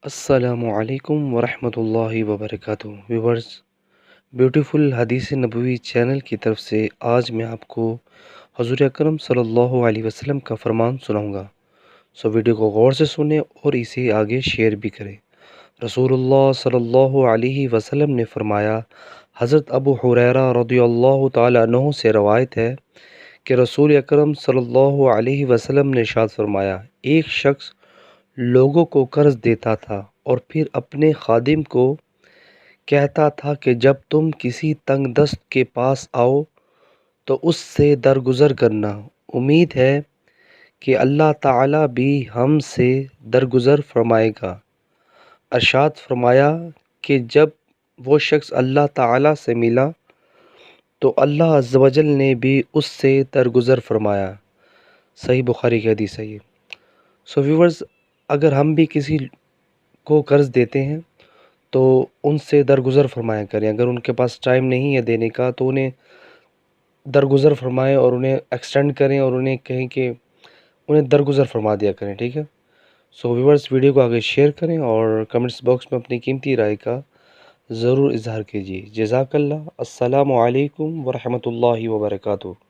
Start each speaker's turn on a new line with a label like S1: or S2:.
S1: السلام علیکم ورحمۃ اللہ وبرکاتہ ویورز، بیوٹیفل حدیث نبوی چینل کی طرف سے آج میں آپ کو حضور اکرم صلی اللہ علیہ وسلم کا فرمان سناؤں گا۔ ویڈیو کو غور سے سنیں اور اسے آگے شیئر بھی کریں۔ رسول اللہ صلی اللہ علیہ وسلم نے فرمایا، حضرت ابو ہریرہ رضی اللہ تعالیٰ عنہ سے روایت ہے کہ رسول اکرم صلی اللہ علیہ وسلم نے ارشاد فرمایا، ایک شخص لوگوں کو قرض دیتا تھا اور پھر اپنے خادم کو کہتا تھا کہ جب تم کسی تنگ دست کے پاس آؤ تو اس سے درگزر کرنا، امید ہے کہ اللہ تعالیٰ بھی ہم سے درگزر فرمائے گا۔ ارشاد فرمایا کہ جب وہ شخص اللہ تعالیٰ سے ملا تو اللہ عز و جل نے بھی اس سے درگزر فرمایا۔ صحیح بخاری کی حدیث ہے یہ۔ ویورز، اگر ہم بھی کسی کو قرض دیتے ہیں تو ان سے درگزر فرمایا کریں۔ اگر ان کے پاس ٹائم نہیں ہے دینے کا تو انہیں درگزر فرمائیں اور انہیں ایکسٹینڈ کریں اور انہیں کہیں کہ انہیں درگزر فرما دیا کریں، ٹھیک ہے۔ ویورز، ویڈیو کو آگے شیئر کریں اور کمنٹس باکس میں اپنی قیمتی رائے کا ضرور اظہار کیجیے۔ جزاک اللہ۔ السلام علیکم ورحمۃ اللہ وبرکاتہ۔